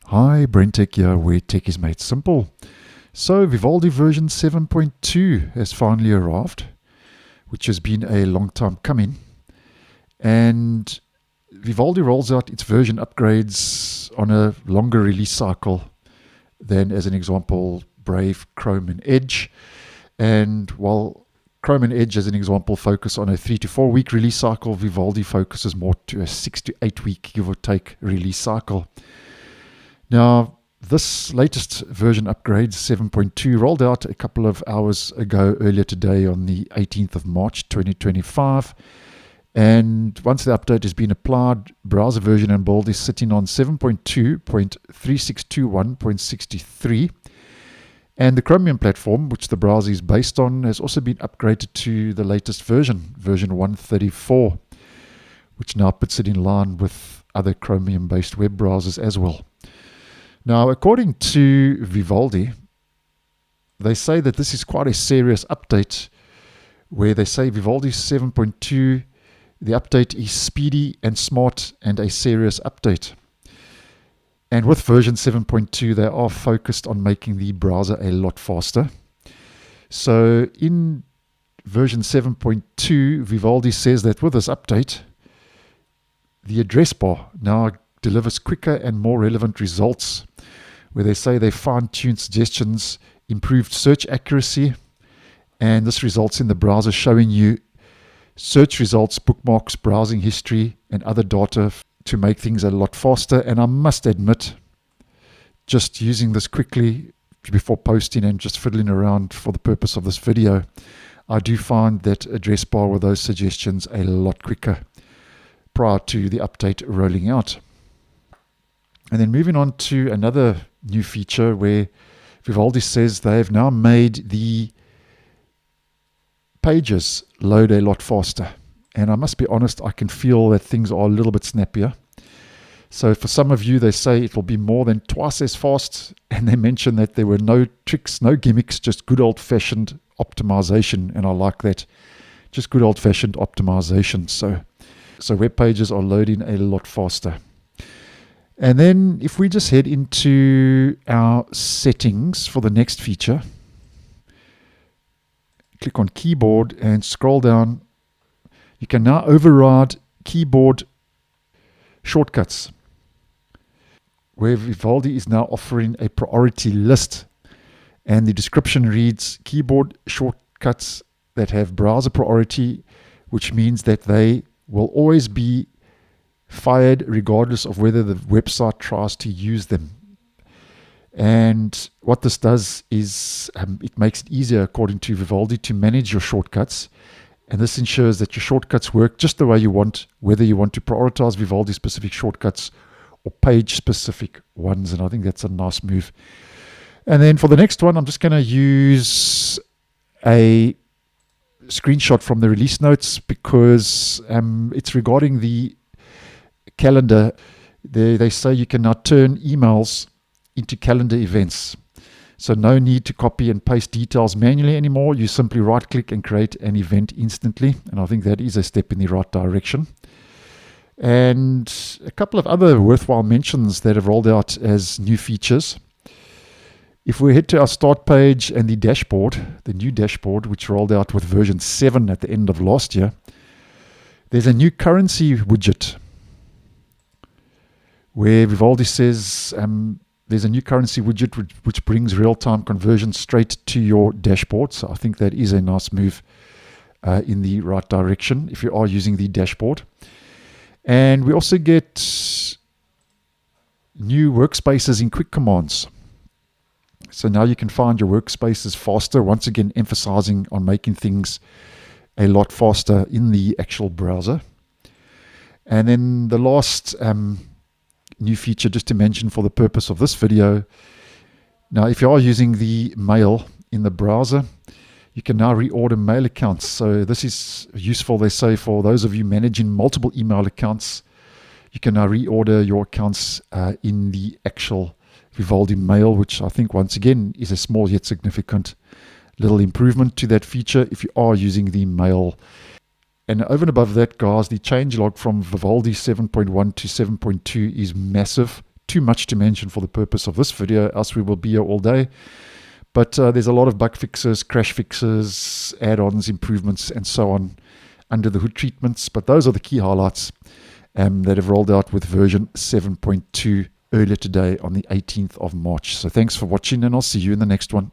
Hi, BrenTech here, where tech is made simple. So, Vivaldi version 7.2 has finally arrived, which has been a long time coming. And Vivaldi rolls out its version upgrades on a longer release cycle than, as an example, Brave, Chrome, and Edge. And while Chrome and Edge, as an example, focus on a 3 to 4 week release cycle, Vivaldi focuses more to a 6 to 8 week, give or take, release cycle. Now, this latest version upgrade, 7.2, rolled out a couple of hours ago, earlier today on the 18th of March 2025. And once the update has been applied, browser version and build is sitting on 7.2.3621.63. And the Chromium platform, which the browser is based on, has also been upgraded to the latest version, version 134, which now puts it in line with other Chromium-based web browsers as well. Now, according to Vivaldi, they say that this is quite a serious update, where they say Vivaldi 7.2, the update is speedy and smart and a serious update. And with version 7.2, they are focused on making the browser a lot faster. So in version 7.2, Vivaldi says that with this update, the address bar now delivers quicker and more relevant results, where they say they fine-tuned suggestions, improved search accuracy, and this results in the browser showing you search results, bookmarks, browsing history, and other data to make things a lot faster. And I must admit, just using this quickly before posting and just fiddling around for the purpose of this video, I do find that address bar with those suggestions a lot quicker prior to the update rolling out. And then moving on to another new feature where Vivaldi says they have now made the pages load a lot faster. And I must be honest, I can feel that things are a little bit snappier. So for some of you, they say it will be more than twice as fast. And they mention that there were no tricks, no gimmicks, just good old-fashioned optimization. And I like that. Just good old-fashioned optimization. So web pages are loading a lot faster. And then if we just head into our settings for the next feature, click on keyboard and scroll down, you can now override keyboard shortcuts, where Vivaldi is now offering a priority list. And the description reads, keyboard shortcuts that have browser priority, which means that they will always be fired regardless of whether the website tries to use them. And what this does is it makes it easier, according to Vivaldi, to manage your shortcuts. And this ensures that your shortcuts work just the way you want, whether you want to prioritize Vivaldi specific shortcuts or page specific ones. And I think that's a nice move. And then for the next one, I'm just going to use a screenshot from the release notes because it's regarding the calendar. They say you can now turn emails into calendar events. So no need to copy and paste details manually anymore. You simply right click and create an event instantly. And I think that is a step in the right direction. And a couple of other worthwhile mentions that have rolled out as new features. If we head to our start page and the dashboard, the new dashboard, which rolled out with version 7 at the end of last year, there's a new currency widget, where Vivaldi says there's a new currency widget which brings real-time conversion straight to your dashboard. So I think that is a nice move in the right direction if you are using the dashboard. And we also get new workspaces in quick commands. So now you can find your workspaces faster, once again emphasizing on making things a lot faster in the actual browser. And then the last new feature, just to mention for the purpose of this video. Now, if you are using the mail in the browser, you can now reorder mail accounts. So this is useful, they say, for those of you managing multiple email accounts. You can now reorder your accounts in the actual Vivaldi mail, which I think, once again, is a small yet significant little improvement to that feature if you are using the mail. And over and above that, guys, the changelog from Vivaldi 7.1 to 7.2 is massive. too much to mention for the purpose of this video, else we will be here all day. But there's a lot of bug fixes, crash fixes, add-ons, improvements, and so on under the hood treatments. But those are the key highlights that have rolled out with version 7.2 earlier today on the 18th of March. So thanks for watching, and I'll see you in the next one.